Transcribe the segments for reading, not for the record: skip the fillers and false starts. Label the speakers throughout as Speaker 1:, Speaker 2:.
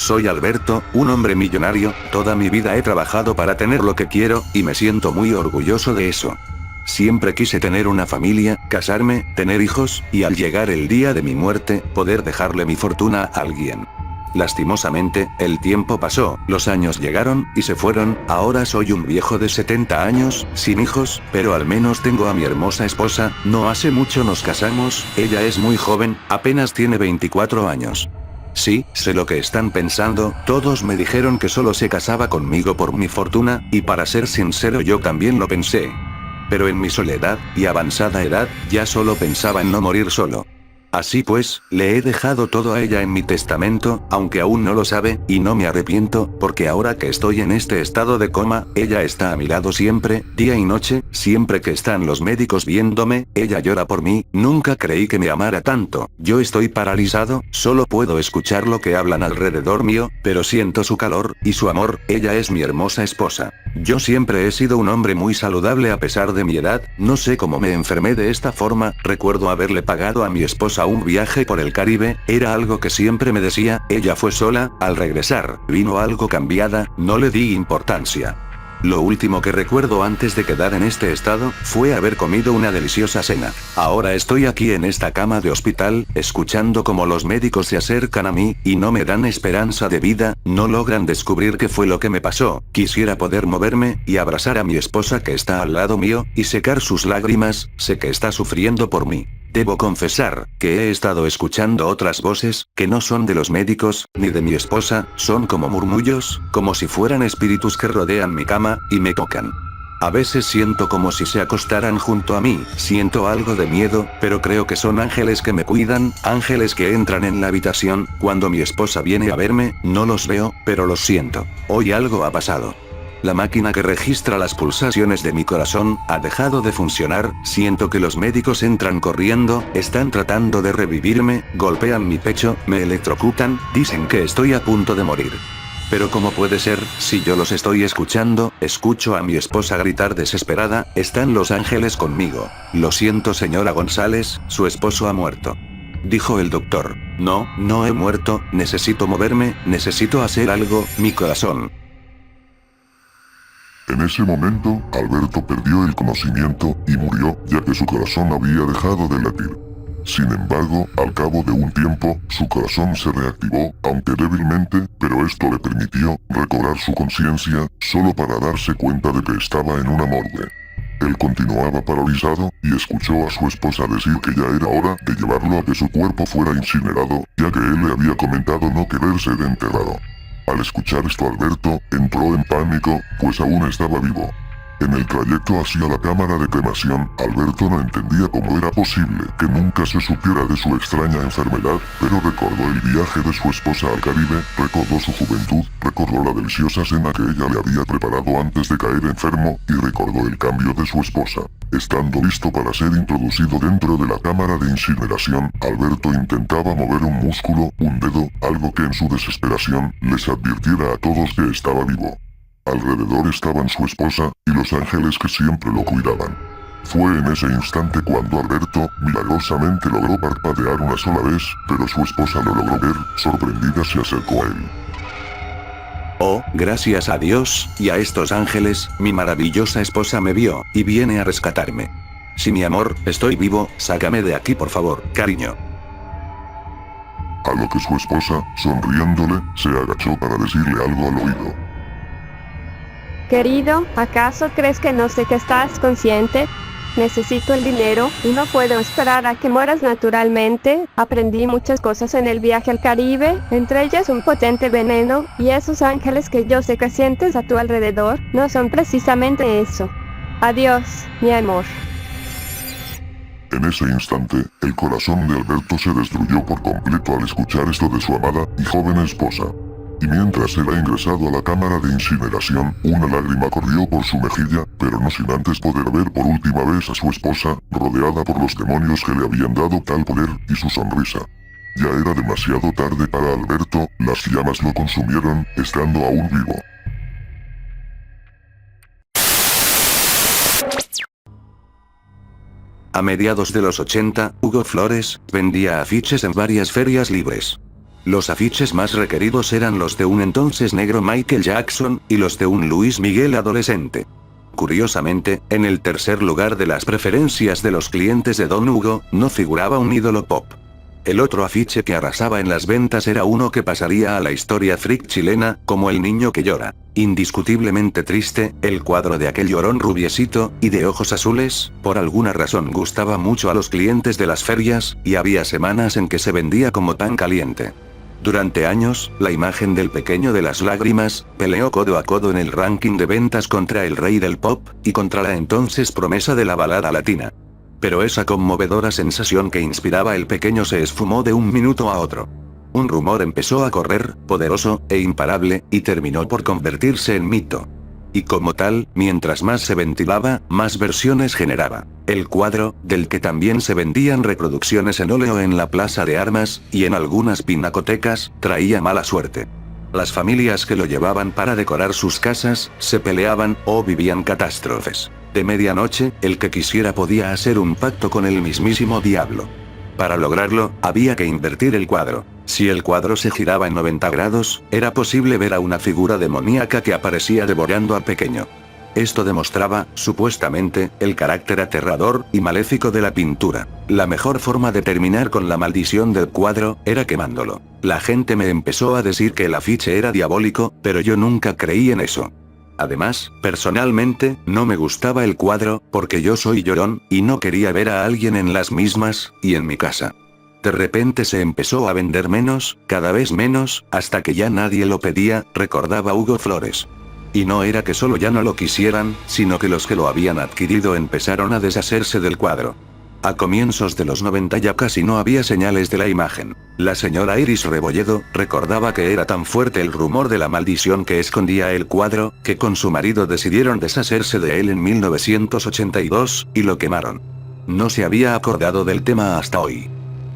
Speaker 1: soy Alberto, un hombre millonario, toda mi vida he trabajado para tener lo que quiero, y me siento muy orgulloso de eso. Siempre quise tener una familia, casarme, tener hijos, y al llegar el día de mi muerte, poder dejarle mi fortuna a alguien. Lastimosamente, el tiempo pasó, los años llegaron, y se fueron, ahora soy un viejo de 70 años, sin hijos, pero al menos tengo a mi hermosa esposa, no hace mucho nos casamos, ella es muy joven, apenas tiene 24 años. Sí, sé lo que están pensando, todos me dijeron que solo se casaba conmigo por mi fortuna, y para ser sincero yo también lo pensé. Pero en mi soledad, y avanzada edad, ya solo pensaba en no morir solo. Así pues, le he dejado todo a ella en mi testamento, aunque aún no lo sabe, y no me arrepiento, porque ahora que estoy en este estado de coma, ella está a mi lado siempre, día y noche, siempre que están los médicos viéndome, ella llora por mí, nunca creí que me amara tanto, yo estoy paralizado, solo puedo escuchar lo que hablan alrededor mío, pero siento su calor, y su amor, ella es mi hermosa esposa. Yo siempre he sido un hombre muy saludable a pesar de mi edad, no sé cómo me enfermé de esta forma, recuerdo haberle pagado a mi esposa un viaje por el Caribe, era algo que siempre me decía, ella fue sola, al regresar, vino algo cambiada, no le di importancia. Lo último que recuerdo antes de quedar en este estado, fue haber comido una deliciosa cena. Ahora estoy aquí en esta cama de hospital, escuchando cómo los médicos se acercan a mí, y no me dan esperanza de vida, no logran descubrir qué fue lo que me pasó. Quisiera poder moverme, y abrazar a mi esposa que está al lado mío, y secar sus lágrimas, sé que está sufriendo por mí. Debo confesar, que he estado escuchando otras voces, que no son de los médicos, ni de mi esposa, son como murmullos, como si fueran espíritus que rodean mi cama, y me tocan. A veces siento como si se acostaran junto a mí, siento algo de miedo, pero creo que son ángeles que me cuidan, ángeles que entran en la habitación, cuando mi esposa viene a verme, no los veo, pero los siento. Hoy algo ha pasado. La máquina que registra las pulsaciones de mi corazón, ha dejado de funcionar, siento que los médicos entran corriendo, están tratando de revivirme, golpean mi pecho, me electrocutan, dicen que estoy a punto de morir. Pero ¿cómo puede ser, si yo los estoy escuchando, escucho a mi esposa gritar desesperada, están los ángeles conmigo? Lo siento señora González, su esposo ha muerto. Dijo el doctor. No, no he muerto, necesito moverme, necesito hacer algo, mi corazón.
Speaker 2: En ese momento, Alberto perdió el conocimiento y murió, ya que su corazón había dejado de latir. Sin embargo, al cabo de un tiempo, su corazón se reactivó, aunque débilmente, pero esto le permitió recobrar su conciencia, solo para darse cuenta de que estaba en una morgue. Él continuaba paralizado, y escuchó a su esposa decir que ya era hora de llevarlo a que su cuerpo fuera incinerado, ya que él le había comentado no querer ser enterrado. Al escuchar esto Alberto, entró en pánico, pues aún estaba vivo. En el trayecto hacia la cámara de cremación, Alberto no entendía cómo era posible que nunca se supiera de su extraña enfermedad, pero recordó el viaje de su esposa al Caribe, recordó su juventud, recordó la deliciosa cena que ella le había preparado antes de caer enfermo, y recordó el cambio de su esposa. Estando listo para ser introducido dentro de la cámara de incineración, Alberto intentaba mover un músculo, un dedo, algo que en su desesperación les advirtiera a todos que estaba vivo. Alrededor estaban su esposa, y los ángeles que siempre lo cuidaban. Fue en ese instante cuando Alberto, milagrosamente logró parpadear una sola vez, pero su esposa lo logró ver, sorprendida se acercó a él.
Speaker 1: Oh, gracias a Dios, y a estos ángeles, mi maravillosa esposa me vio, y viene a rescatarme. Sí mi amor, estoy vivo, sácame de aquí por favor, cariño.
Speaker 2: A lo que su esposa, sonriéndole, se agachó para decirle algo al oído.
Speaker 3: Querido, ¿acaso crees que no sé que estás consciente? Necesito el dinero, y no puedo esperar a que mueras naturalmente. Aprendí muchas cosas en el viaje al Caribe, entre ellas un potente veneno, y esos ángeles que yo sé que sientes a tu alrededor, no son precisamente eso. Adiós, mi amor.
Speaker 2: En ese instante, el corazón de Alberto se destruyó por completo al escuchar esto de su amada y joven esposa. Y mientras era ingresado a la cámara de incineración, una lágrima corrió por su mejilla, pero no sin antes poder ver por última vez a su esposa, rodeada por los demonios que le habían dado tal poder, y su sonrisa. Ya era demasiado tarde para Alberto, las llamas lo consumieron, estando aún vivo.
Speaker 1: A mediados de los 80, Hugo Flores vendía afiches en varias ferias libres. Los afiches más requeridos eran los de un entonces negro Michael Jackson, y los de un Luis Miguel adolescente. Curiosamente, en el tercer lugar de las preferencias de los clientes de Don Hugo, no figuraba un ídolo pop. El otro afiche que arrasaba en las ventas era uno que pasaría a la historia freak chilena, como El niño que llora. Indiscutiblemente triste, el cuadro de aquel llorón rubiecito, y de ojos azules, por alguna razón gustaba mucho a los clientes de las ferias, y había semanas en que se vendía como pan caliente. Durante años, la imagen del pequeño de las lágrimas, peleó codo a codo en el ranking de ventas contra el rey del pop, y contra la entonces promesa de la balada latina. Pero esa conmovedora sensación que inspiraba el pequeño se esfumó de un minuto a otro. Un rumor empezó a correr, poderoso e imparable, y terminó por convertirse en mito. Y como tal, mientras más se ventilaba, más versiones generaba. El cuadro, del que también se vendían reproducciones en óleo en la plaza de armas, y en algunas pinacotecas, traía mala suerte. Las familias que lo llevaban para decorar sus casas, se peleaban, o vivían catástrofes. De medianoche, el que quisiera podía hacer un pacto con el mismísimo diablo. Para lograrlo, había que invertir el cuadro. Si el cuadro se giraba en 90 grados, era posible ver a una figura demoníaca que aparecía devorando al pequeño. Esto demostraba, supuestamente, el carácter aterrador y maléfico de la pintura. La mejor forma de terminar con la maldición del cuadro, era quemándolo. La gente me empezó a decir que el afiche era diabólico, pero yo nunca creí en eso. Además, personalmente, no me gustaba el cuadro, porque yo soy llorón, y no quería ver a alguien en las mismas, y en mi casa. De repente se empezó a vender menos, cada vez menos, hasta que ya nadie lo pedía, recordaba Hugo Flores. Y no era que solo ya no lo quisieran, sino que los que lo habían adquirido empezaron a deshacerse del cuadro. A comienzos de los 90 ya casi no había señales de la imagen. La señora Iris Rebolledo recordaba que era tan fuerte el rumor de la maldición que escondía el cuadro, que con su marido decidieron deshacerse de él en 1982, y lo quemaron. No se había acordado del tema hasta hoy.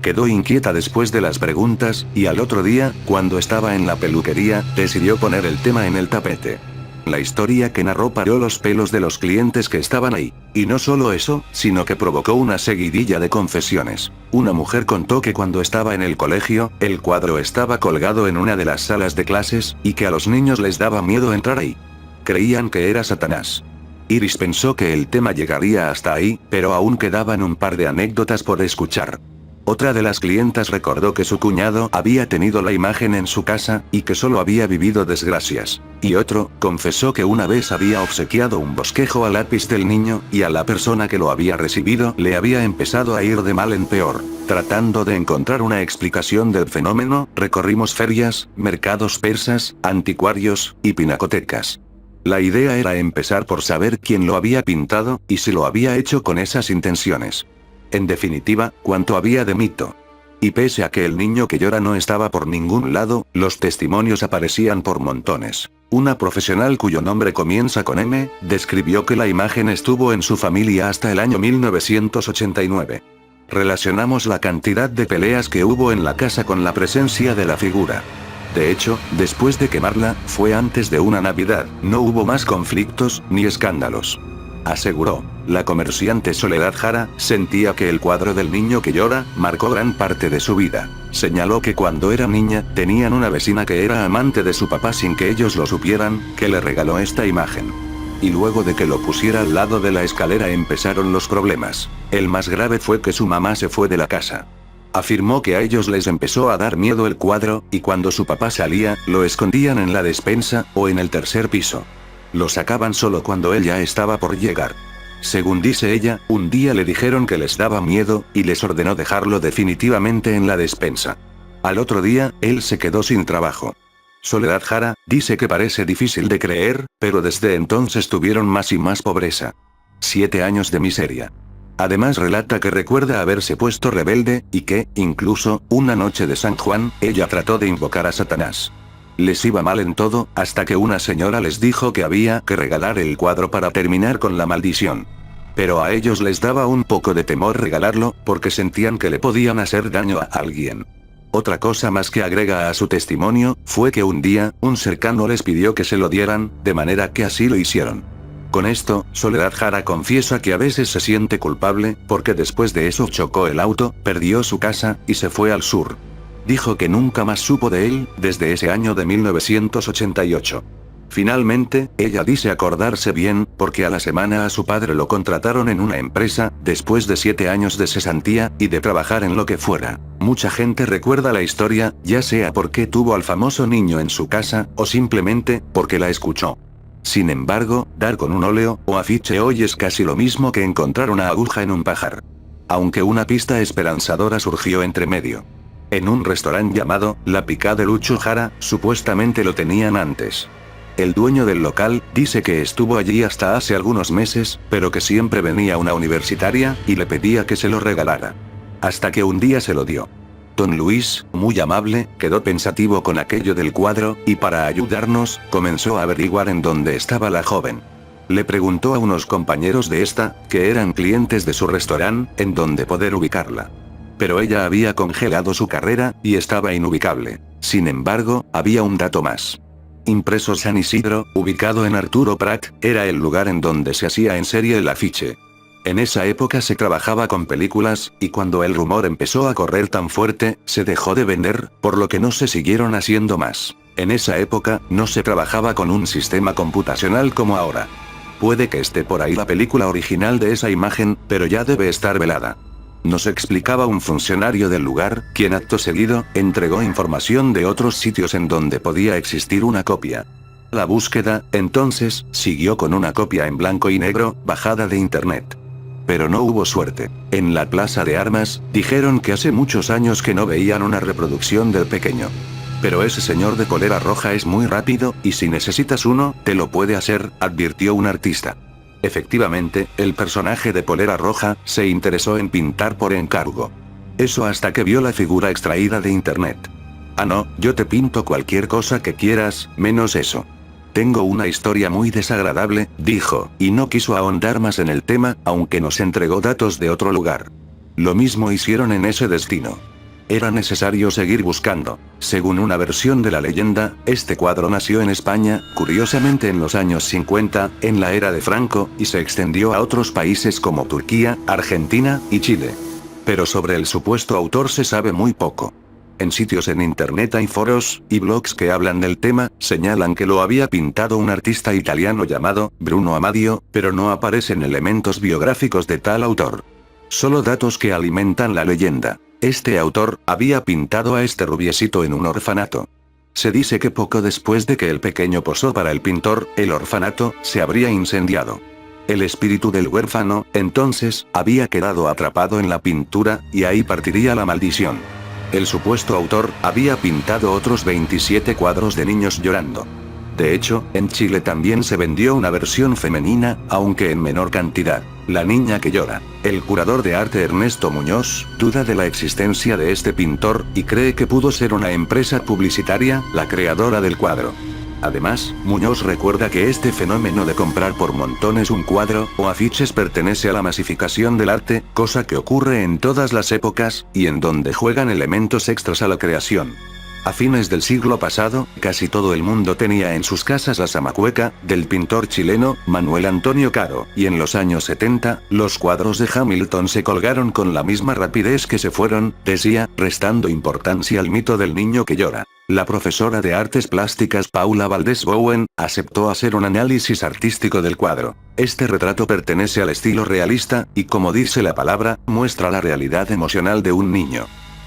Speaker 1: Quedó inquieta después de las preguntas, y al otro día, cuando estaba en la peluquería, decidió poner el tema en el tapete. La historia que narró paró los pelos de los clientes que estaban ahí. Y no solo eso, sino que provocó una seguidilla de confesiones. Una mujer contó que cuando estaba en el colegio, el cuadro estaba colgado en una de las salas de clases, y que a los niños les daba miedo entrar ahí. Creían que era Satanás. Iris pensó que el tema llegaría hasta ahí, pero aún quedaban un par de anécdotas por escuchar. Otra de las clientas recordó que su cuñado había tenido la imagen en su casa, y que solo había vivido desgracias. Y otro, confesó que una vez había obsequiado un bosquejo a lápiz del niño, y a la persona que lo había recibido le había empezado a ir de mal en peor. Tratando de encontrar una explicación del fenómeno, recorrimos ferias, mercados persas, anticuarios, y pinacotecas. La idea era empezar por saber quién lo había pintado, y si lo había hecho con esas intenciones. En definitiva, cuánto había de mito. Y pese a que el niño que llora no estaba por ningún lado, los testimonios aparecían por montones. Una profesional cuyo nombre comienza con M, describió que la imagen estuvo en su familia hasta el año 1989. Relacionamos la cantidad de peleas que hubo en la casa con la presencia de la figura. De hecho, después de quemarla, fue antes de una Navidad, no hubo más conflictos, ni escándalos. Aseguró. La comerciante Soledad Jara sentía que el cuadro del niño que llora marcó gran parte de su vida. Señaló que cuando era niña, tenían una vecina que era amante de su papá sin que ellos lo supieran, que le regaló esta imagen. Y luego de que lo pusiera al lado de la escalera empezaron los problemas. El más grave fue que su mamá se fue de la casa. Afirmó que a ellos les empezó a dar miedo el cuadro, y cuando su papá salía, lo escondían en la despensa, o en el tercer piso. Lo sacaban solo cuando él ya estaba por llegar. Según dice ella, un día le dijeron que les daba miedo, y les ordenó dejarlo definitivamente en la despensa. Al otro día, él se quedó sin trabajo. Soledad Jara dice que parece difícil de creer, pero desde entonces tuvieron más y más pobreza. 7 años de miseria. Además relata que recuerda haberse puesto rebelde, y que, incluso, una noche de San Juan, ella trató de invocar a Satanás. Les iba mal en todo, hasta que una señora les dijo que había que regalar el cuadro para terminar con la maldición. Pero a ellos les daba un poco de temor regalarlo, porque sentían que le podían hacer daño a alguien. Otra cosa más que agrega a su testimonio, fue que un día, un cercano les pidió que se lo dieran, de manera que así lo hicieron. Con esto, Soledad Jara confiesa que a veces se siente culpable, porque después de eso chocó el auto, perdió su casa, y se fue al sur. dijo que nunca más supo de él, desde ese año de 1988. Finalmente, ella dice acordarse bien, porque a la semana a su padre lo contrataron en una empresa, después de 7 años de cesantía, y de trabajar en lo que fuera. Mucha gente recuerda la historia, ya sea porque tuvo al famoso niño en su casa, o simplemente, porque la escuchó. Sin embargo, dar con un óleo, o afiche hoy es casi lo mismo que encontrar una aguja en un pajar. Aunque una pista esperanzadora surgió entre medio. En un restaurante llamado, La Picá de Lucho Jara, supuestamente lo tenían antes. El dueño del local, dice que estuvo allí hasta hace algunos meses, pero que siempre venía una universitaria, y le pedía que se lo regalara. Hasta que un día se lo dio. Don Luis, muy amable, quedó pensativo con aquello del cuadro, y para ayudarnos, comenzó a averiguar en dónde estaba la joven. Le preguntó a unos compañeros de esta, que eran clientes de su restaurante, en dónde poder ubicarla. Pero ella había congelado su carrera, y estaba inubicable. Sin embargo, había un dato más. Impreso San Isidro, ubicado en Arturo Prat, era el lugar en donde se hacía en serie el afiche. En esa época se trabajaba con películas, y cuando el rumor empezó a correr tan fuerte, se dejó de vender, por lo que no se siguieron haciendo más. En esa época, no se trabajaba con un sistema computacional como ahora. Puede que esté por ahí la película original de esa imagen, pero ya debe estar velada. Nos explicaba un funcionario del lugar, quien acto seguido, entregó información de otros sitios en donde podía existir una copia. La búsqueda, entonces, siguió con una copia en blanco y negro, bajada de internet. Pero no hubo suerte. En la plaza de armas, dijeron que hace muchos años que no veían una reproducción del pequeño. Pero ese señor de polera roja es muy rápido, y si necesitas uno, te lo puede hacer, advirtió un artista. Efectivamente, el personaje de polera roja, se interesó en pintar por encargo. Eso hasta que vio la figura extraída de internet. Ah no, yo te pinto cualquier cosa que quieras, menos eso. Tengo una historia muy desagradable, dijo, y no quiso ahondar más en el tema, aunque nos entregó datos de otro lugar. Lo mismo hicieron en ese destino. Era necesario seguir buscando. Según una versión de la leyenda, este cuadro nació en España, curiosamente en los años 50, en la era de Franco, y se extendió a otros países como Turquía, Argentina, y Chile. Pero sobre el supuesto autor se sabe muy poco. En sitios en internet hay foros, y blogs que hablan del tema, señalan que lo había pintado un artista italiano llamado, Bruno Amadio, pero no aparecen elementos biográficos de tal autor. Solo datos que alimentan la leyenda. Este autor, había pintado a este rubiecito en un orfanato. Se dice que poco después de que el pequeño posó para el pintor, el orfanato, se habría incendiado. El espíritu del huérfano, entonces, había quedado atrapado en la pintura, y ahí partiría la maldición. El supuesto autor, había pintado otros 27 cuadros de niños llorando. De hecho, en Chile también se vendió una versión femenina, aunque en menor cantidad. La niña que llora. El curador de arte Ernesto Muñoz, duda de la existencia de este pintor, y cree que pudo ser una empresa publicitaria, la creadora del cuadro. Además, Muñoz recuerda que este fenómeno de comprar por montones un cuadro, o afiches pertenece a la masificación del arte, cosa que ocurre en todas las épocas, y en donde juegan elementos extras a la creación. A fines del siglo pasado, casi todo el mundo tenía en sus casas la Zamacueca, del pintor chileno, Manuel Antonio Caro, y en los años 70, los cuadros de Hamilton se colgaron con la misma rapidez que se fueron, decía, restando importancia al mito del niño que llora. La profesora de artes plásticas Paula Valdés Bowen, aceptó hacer un análisis artístico del cuadro. Este retrato pertenece al estilo realista, y como dice la palabra, muestra la realidad emocional de un niño.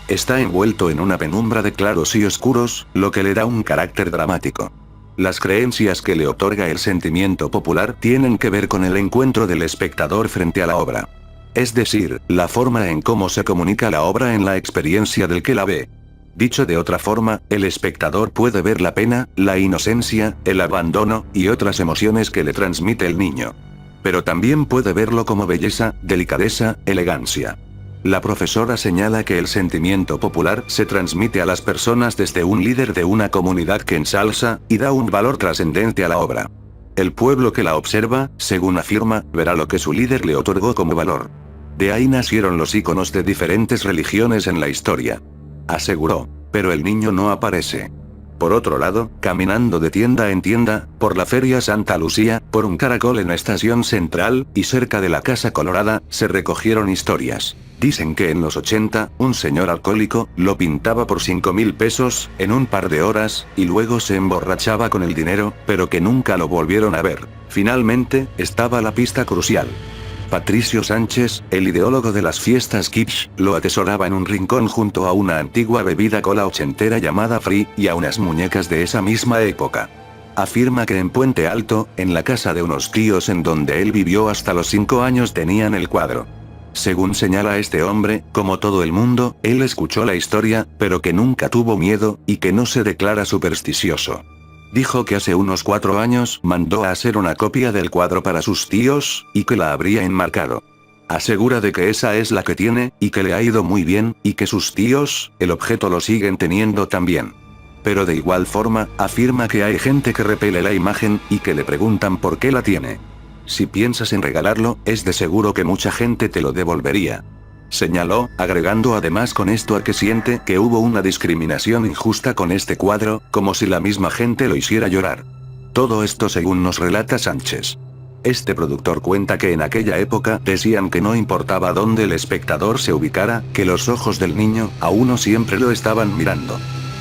Speaker 1: Está envuelto en una penumbra de claros y oscuros, lo que le da un carácter dramático. Las creencias que le otorga el sentimiento popular tienen que ver con el encuentro del espectador frente a la obra. Es decir, la forma en cómo se comunica la obra en la experiencia del que la ve. Dicho de otra forma, el espectador puede ver la pena, la inocencia, el abandono, y otras emociones que le transmite el niño. Pero también puede verlo como belleza, delicadeza, elegancia. La profesora señala que el sentimiento popular se transmite a las personas desde un líder de una comunidad que ensalza, y da un valor trascendente a la obra. El pueblo que la observa, según afirma, verá lo que su líder le otorgó como valor. De ahí nacieron los íconos de diferentes religiones en la historia. Aseguró. Pero el niño no aparece. Por otro lado, caminando de tienda en tienda, por la Feria Santa Lucía, por un caracol en la Estación Central, y cerca de la Casa Colorada, se recogieron historias. Dicen que en los 80, un señor alcohólico, lo pintaba por 5.000 pesos, en un par de horas, y luego se emborrachaba con el dinero, pero que nunca lo volvieron a ver. Finalmente, estaba la pista crucial. Patricio Sánchez, el ideólogo de las fiestas kitsch, lo atesoraba en un rincón junto a una antigua bebida cola ochentera llamada Free, y a unas muñecas de esa misma época. Afirma que en Puente Alto, en la casa de unos tíos en donde él vivió hasta los 5 años tenían el cuadro. Según señala este hombre, como todo el mundo, él escuchó la historia, pero que nunca tuvo miedo, y que no se declara supersticioso. Dijo que hace unos 4 años mandó a hacer una copia del cuadro para sus tíos, y que la habría enmarcado. Asegura de que esa es la que tiene, y que le ha ido muy bien, y que sus tíos, el objeto lo siguen teniendo también. Pero de igual forma, afirma que hay gente que repele la imagen, y que le preguntan por qué la tiene. Si piensas en regalarlo, es de seguro que mucha gente te lo devolvería. Señaló, agregando además con esto a que siente que hubo una discriminación injusta con este cuadro, como si la misma gente lo hiciera llorar. Todo esto según nos relata Sánchez. Este productor cuenta que en aquella época decían que no importaba dónde el espectador se ubicara, que los ojos del niño, a uno siempre lo estaban mirando.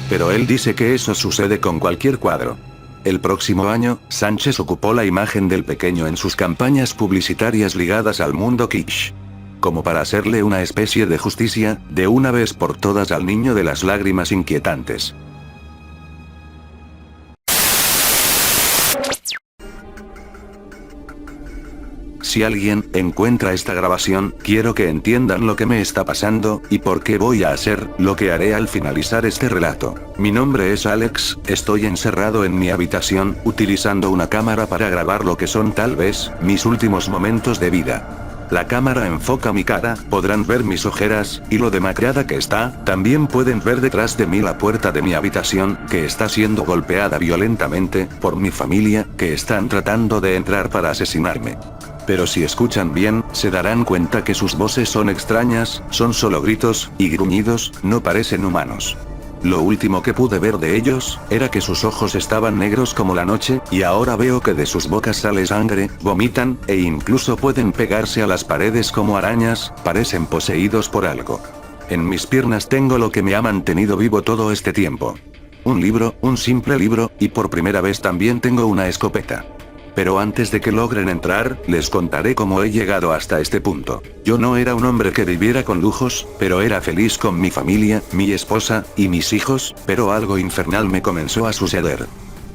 Speaker 1: Pero él dice que eso sucede con cualquier cuadro. El próximo año, Sánchez ocupó la imagen del pequeño en sus campañas publicitarias ligadas al mundo kitsch. Como para hacerle una especie de justicia, de una vez por todas al niño de las lágrimas inquietantes. Si alguien encuentra esta grabación, quiero que entiendan lo que me está pasando, y por qué voy a hacer lo que haré al finalizar este relato. Mi nombre es Alex, estoy encerrado en mi habitación, utilizando una cámara para grabar lo que son tal vez, mis últimos momentos de vida. La cámara enfoca mi cara, podrán ver mis ojeras, y lo demacrada que está, también pueden ver detrás de mí la puerta de mi habitación, que está siendo golpeada violentamente, por mi familia, que están tratando de entrar para asesinarme. Pero si escuchan bien, se darán cuenta que sus voces son extrañas, son solo gritos, y gruñidos, no parecen humanos. Lo último que pude ver de ellos, era que sus ojos estaban negros como la noche, y ahora veo que de sus bocas sale sangre, vomitan, e incluso pueden pegarse a las paredes como arañas, parecen poseídos por algo. En mis piernas tengo lo que me ha mantenido vivo todo este tiempo. Un libro, un simple libro, y por primera vez también tengo una escopeta. Pero antes de que logren entrar, les contaré cómo he llegado hasta este punto. Yo no era un hombre que viviera con lujos, pero era feliz con mi familia, mi esposa, y mis hijos, pero algo infernal me comenzó a suceder.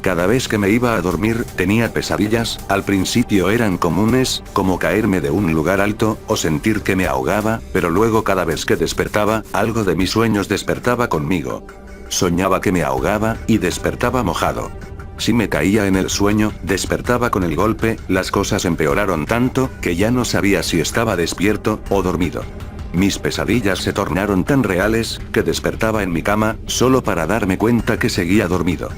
Speaker 1: Cada vez que me iba a dormir, tenía pesadillas, al principio eran comunes, como caerme de un lugar alto, o sentir que me ahogaba, pero luego cada vez que despertaba, algo de mis sueños despertaba conmigo. Soñaba que me ahogaba, y despertaba mojado. Si me caía en el sueño, despertaba con el golpe, las cosas empeoraron tanto, que ya no sabía si estaba despierto, o dormido. Mis pesadillas se tornaron tan reales, que despertaba en mi cama, solo para darme cuenta que seguía dormido.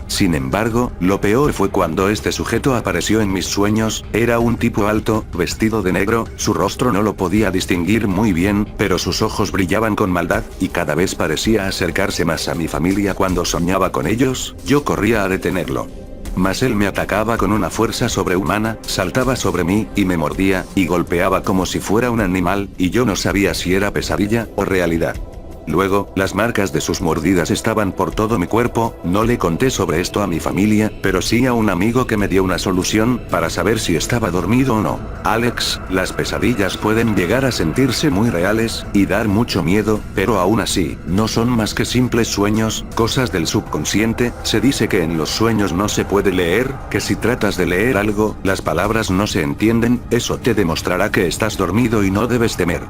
Speaker 1: Sin embargo, lo peor fue cuando este sujeto apareció en mis sueños, era un tipo alto, vestido de negro, su rostro no lo podía distinguir muy bien, pero sus ojos brillaban con maldad, y cada vez parecía acercarse más a mi familia cuando soñaba con ellos, yo corría a detenerlo. Mas él me atacaba con una fuerza sobrehumana, saltaba sobre mí, y me mordía, y golpeaba como si fuera un animal, y yo no sabía si era pesadilla, o realidad. Luego, las marcas de sus mordidas estaban por todo mi cuerpo, no le conté sobre esto a mi familia, pero sí a un amigo que me dio una solución, para saber si estaba dormido o no. Alex, las pesadillas pueden llegar a sentirse muy reales, y dar mucho miedo, pero aún así, no son más que simples sueños, cosas del subconsciente, se dice que en los sueños no se puede leer, que si tratas de leer algo, las palabras no se entienden, eso te demostrará que estás dormido y no debes temer.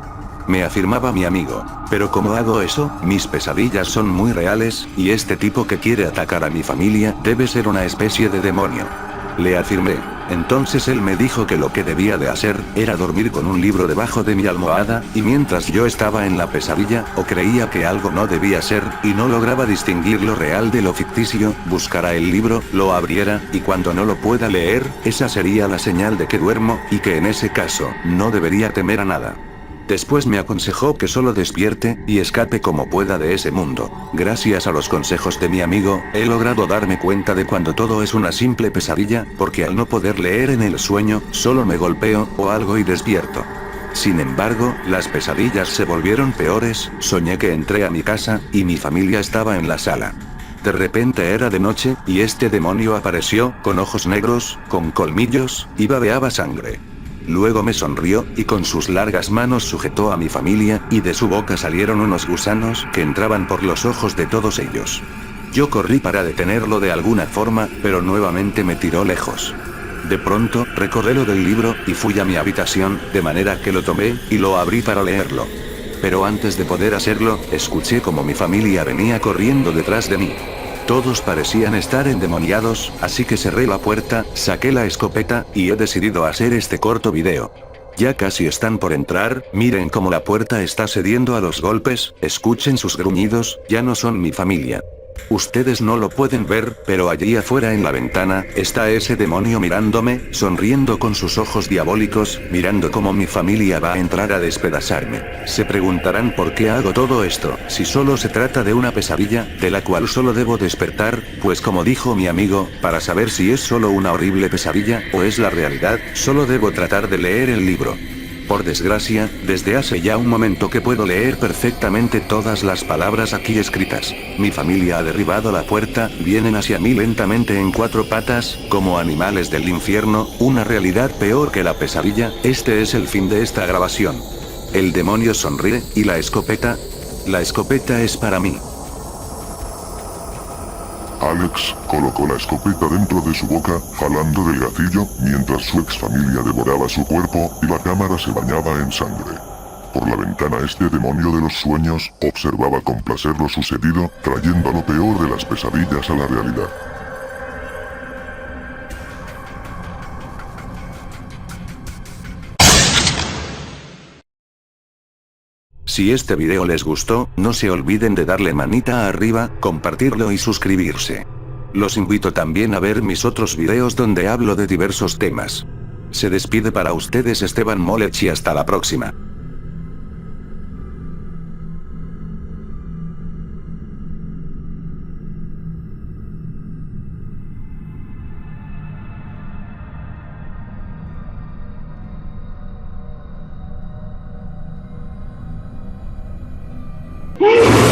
Speaker 1: Me afirmaba mi amigo. Pero ¿cómo hago eso? Mis pesadillas son muy reales, y este tipo que quiere atacar a mi familia, debe ser una especie de demonio. Le afirmé. Entonces él me dijo que lo que debía de hacer, era dormir con un libro debajo de mi almohada, y mientras yo estaba en la pesadilla, o creía que algo no debía ser, y no lograba distinguir lo real de lo ficticio, buscara el libro, lo abriera, y cuando no lo pueda leer, esa sería la señal de que duermo, y que en ese caso, no debería temer a nada. Después me aconsejó que solo despierte y escape como pueda de ese mundo. Gracias a los consejos de mi amigo, he logrado darme cuenta de cuando todo es una simple pesadilla, porque al no poder leer en el sueño, solo me golpeo o algo y despierto. Sin embargo, las pesadillas se volvieron peores. Soñé que entré a mi casa, y mi familia estaba en la sala. De repente era de noche, y este demonio apareció, con ojos negros, con colmillos, y babeaba sangre. Luego me sonrió, y con sus largas manos sujetó a mi familia, y de su boca salieron unos gusanos que entraban por los ojos de todos ellos. Yo corrí para detenerlo de alguna forma, pero nuevamente me tiró lejos. De pronto, recordé lo del libro, y fui a mi habitación, de manera que lo tomé, y lo abrí para leerlo. Pero antes de poder hacerlo, escuché como mi familia venía corriendo detrás de mí. Todos parecían estar endemoniados, así que cerré la puerta, saqué la escopeta, y he decidido hacer este corto video. Ya casi están por entrar, miren cómo la puerta está cediendo a los golpes, escuchen sus gruñidos, ya no son mi familia. Ustedes no lo pueden ver, pero allí afuera en la ventana, está ese demonio mirándome, sonriendo con sus ojos diabólicos, mirando cómo mi familia va a entrar a despedazarme. Se preguntarán por qué hago todo esto, si solo se trata de una pesadilla, de la cual solo debo despertar, pues como dijo mi amigo, para saber si es solo una horrible pesadilla, o es la realidad, solo debo tratar de leer el libro. Por desgracia, desde hace ya un momento que puedo leer perfectamente todas las palabras aquí escritas. Mi familia ha derribado la puerta, vienen hacia mí lentamente en 4 patas, como animales del infierno, una realidad peor que la pesadilla. Este es el fin de esta grabación. El demonio sonríe, y la escopeta es para mí.
Speaker 2: Alex colocó la escopeta dentro de su boca, jalando del gatillo, mientras su ex familia devoraba su cuerpo, y la cámara se bañaba en sangre. Por la ventana este demonio de los sueños, observaba con placer lo sucedido, trayendo lo peor de las pesadillas a la realidad.
Speaker 1: Si este video les gustó, no se olviden de darle manita arriba, compartirlo y suscribirse. Los invito también a ver mis otros videos donde hablo de diversos temas. Se despide para ustedes Esteban Molech y hasta la próxima.
Speaker 4: ¡Ah!